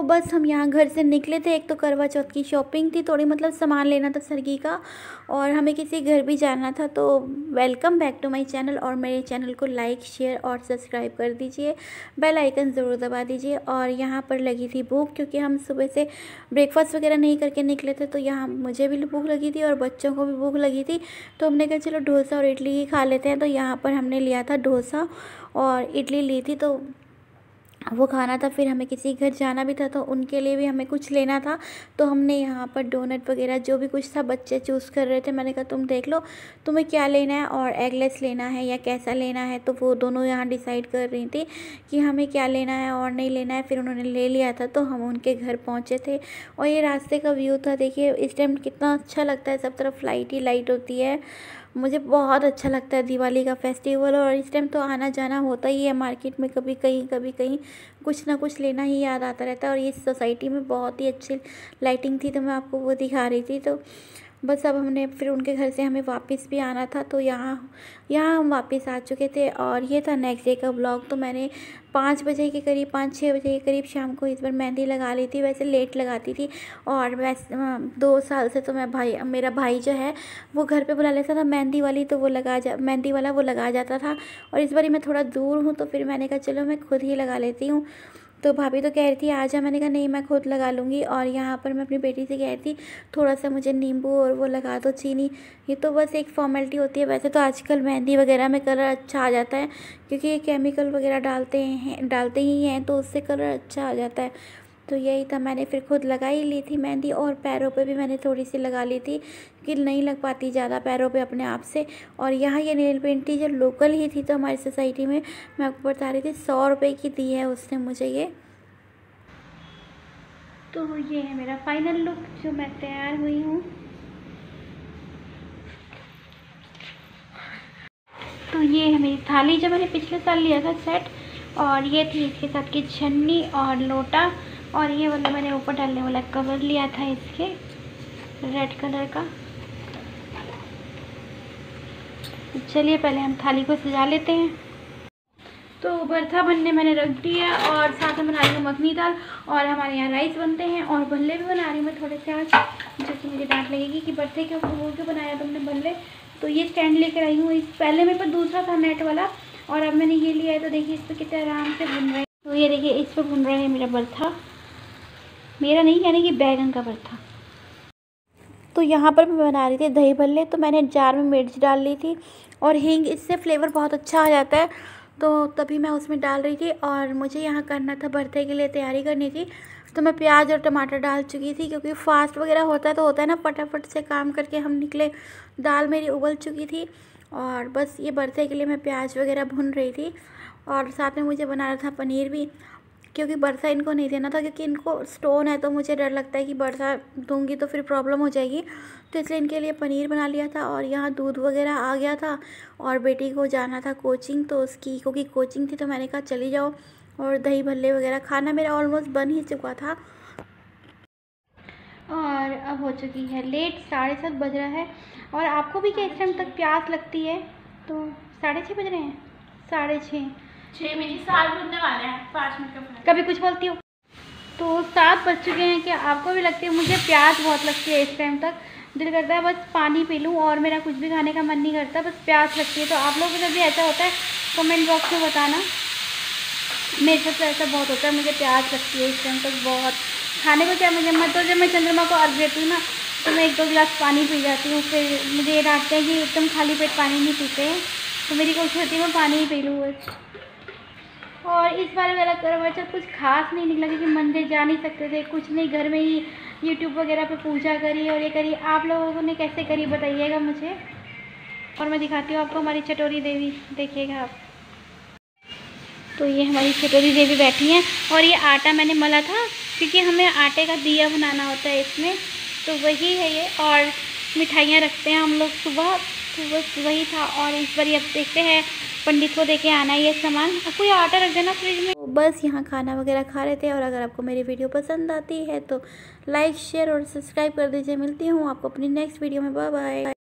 बस हम यहाँ घर से निकले थे। एक तो करवा चौथ की शॉपिंग थी थोड़ी, मतलब सामान लेना था सरगी का, और हमें किसी घर भी जाना था। तो welcome back to my channel, और मेरे चैनल को लाइक शेयर और सब्सक्राइब कर दीजिए, बेल आइकन ज़रूर दबा दीजिए। और यहाँ पर लगी थी भूख, क्योंकि हम सुबह से ब्रेकफास्ट वगैरह नहीं करके निकले थे, तो यहाँ मुझे भी भूख लगी थी और बच्चों को भी भूख लगी थी। तो हमने कहा चलो डोसा और इडली ही खा लेते हैं। तो यहाँ पर हमने लिया था डोसा और इडली ली थी, तो वो खाना था। फिर हमें किसी घर जाना भी था, तो उनके लिए भी हमें कुछ लेना था। तो हमने यहाँ पर डोनट वगैरह जो भी कुछ था, बच्चे चूज़ कर रहे थे। मैंने कहा तुम देख लो तुम्हें क्या लेना है, और एगलेस लेना है या कैसा लेना है। तो वो दोनों यहाँ डिसाइड कर रही थी कि हमें क्या लेना है और नहीं लेना है। फिर उन्होंने ले लिया था, तो हम उनके घर पहुँचे थे। और ये रास्ते का व्यू था, देखिए इस टाइम कितना अच्छा लगता है, सब तरफ लाइट ही लाइट होती है। मुझे बहुत अच्छा लगता है दिवाली का फेस्टिवल, और इस टाइम तो आना जाना होता ही है मार्केट में, कभी कहीं कुछ ना कुछ लेना ही याद आता रहता है। और ये सोसाइटी में बहुत ही अच्छी लाइटिंग थी, तो मैं आपको वो दिखा रही थी। तो बस अब हमने फिर उनके घर से हमें वापस भी आना था, तो यहाँ हम वापस आ चुके थे। और ये था नेक्स्ट डे का ब्लॉग। तो मैंने 5 बजे के करीब 5-6 बजे के करीब शाम को इस बार मेहंदी लगा ली थी। वैसे लेट लगाती थी, और वैसे 2 साल से तो मेरा भाई जो है वो घर पे बुला लेता था मेहंदी वाली, तो मेहंदी वाला वो लगा जाता था। और इस बार मैं थोड़ा दूर हूँ, तो फिर मैंने कहा चलो मैं खुद ही लगा लेती हूँ। तो भाभी तो कह रही थी आजा, मैंने कहा नहीं मैं खुद लगा लूँगी। और यहाँ पर मैं अपनी बेटी से कह रही थी थोड़ा सा मुझे नींबू और वो लगा दो चीनी। ये तो बस एक फॉर्मेलिटी होती है। वैसे तो आजकल मेहंदी वगैरह में कलर अच्छा आ जाता है, क्योंकि ये केमिकल वगैरह डालते ही हैं, तो उससे कलर अच्छा आ जाता है। तो यही था, मैंने फिर खुद लगा ही ली थी मेहंदी। और पैरों पे भी मैंने थोड़ी सी लगा ली थी, कि नहीं लग पाती ज़्यादा पैरों पे अपने आप से। और यहाँ ये नेल पेंटिंग जो लोकल ही थी, तो हमारी सोसाइटी में, मैं आपको बता रही थी 100 रुपये की दी है उसने मुझे ये। तो ये है मेरा फाइनल लुक, जो मैं तैयार हुई हूँ। तो ये है मेरी थाली, जो मैंने पिछले साल लिया था सेट। और ये थी इसके साथ की छन्नी और लोटा। और ये वाला मैंने ऊपर डालने वाला कवर लिया था इसके, रेड कलर का। चलिए पहले हम थाली को सजा लेते हैं। तो बर्था बनने मैंने रख दिया, और साथ में बना रही हूँ मखनी दाल। और हमारे यहाँ राइस बनते हैं, और भल्ले भी बना रही हूँ मैं थोड़े से आज, जो कि मुझे डांट लगेगी कि बर्थे क्यों बनाया तुमने भल्ले। तो ये स्टैंड लेकर आई हूँ। इस पहले मेरे पास दूसरा था नेट वाला, और अब मैंने ये लिया है। तो देखिए इस पर कितने आराम से भुन रहे हैं। तो ये देखिए इस पर भुन रहा है मेरा बर्था, मेरा नहीं यानी कि बैगन का बर्था। तो यहाँ पर मैं बना रही थी दही भल्ले। तो मैंने जार में मिर्च डाल ली थी और हींग, इससे फ्लेवर बहुत अच्छा आ जाता है, तो तभी मैं उसमें डाल रही थी। और मुझे यहाँ करना था भरते के लिए तैयारी करनी थी, तो मैं प्याज और टमाटर डाल चुकी थी, क्योंकि फास्ट वगैरह होता है तो होता है ना, फटाफट से काम करके हम निकले। दाल मेरी उबल चुकी थी, और बस ये भरते के लिए मैं प्याज वगैरह भून रही थी। और साथ में मुझे बनाना था पनीर भी, क्योंकि बरसा इनको नहीं देना था, क्योंकि इनको स्टोन है, तो मुझे डर लगता है कि बरसा दूंगी तो फिर प्रॉब्लम हो जाएगी। तो इसलिए इनके लिए पनीर बना लिया था। और यहाँ दूध वगैरह आ गया था, और बेटी को जाना था कोचिंग, तो उसकी क्योंकि कोचिंग थी, तो मैंने कहा चली जाओ। और दही भल्ले वगैरह खाना मेरा ऑलमोस्ट बन ही चुका था। और अब हो चुकी है लेट, 7:30 बज रहा है। और आपको भी क्या इस टाइम तक प्यास लगती है? तो 6:30 बज रहे हैं, 6:30 मेरी 7 बजने वाले हैं, 5 मिनट का फर्क। कभी कुछ बोलती हो। तो 7 बज चुके हैं। कि आपको भी लगती है? मुझे प्यास बहुत लगती है इस टाइम तक, दिल करता है बस पानी पी लूँ, और मेरा कुछ भी खाने का मन नहीं करता, बस प्यास लगती है। तो आप लोगों के साथ भी ऐसा होता है? कमेंट बॉक्स में बताना। मेरे साथ तो ऐसा बहुत होता है, मुझे प्यास लगती है इस टाइम तक बहुत। खाने को क्या मुझे मत, तो जब मैं चंद्रमा को अर्घ देती हूँ ना, तो मैं 1-2 गिलास पानी पी जाती हूँ। फिर मुझे ये डांटते हैं कि एकदम खाली पेट पानी नहीं पीते हैं, तो मेरी कोशिश होती है मैं पानी ही पी लूँ बस। और इस बार वाला करवा चौथ कुछ खास नहीं निकला, क्योंकि मंदिर जा नहीं सकते थे, कुछ नहीं, घर में ही यूट्यूब वगैरह पे पूजा करी और ये करी। आप लोगों ने कैसे करी बताइएगा मुझे। और मैं दिखाती हूँ आपको हमारी चटोरी देवी, देखिएगा आप। तो ये हमारी चटोरी देवी बैठी हैं। और ये आटा मैंने मला था, क्योंकि हमें आटे का दिया बनाना होता है इसमें, तो वही है ये। और मिठाइयाँ रखते हैं हम लोग सुबह, तो बस वही था। और इस बार अब देखते हैं, पंडित को देके आना है ये सामान। आपको ये आटा रख देना फ्रिज में। तो बस यहाँ खाना वगैरह खा रहे थे। और अगर आपको मेरी वीडियो पसंद आती है तो लाइक शेयर और सब्सक्राइब कर दीजिए। मिलती हूँ आपको अपनी नेक्स्ट वीडियो में। Bye bye.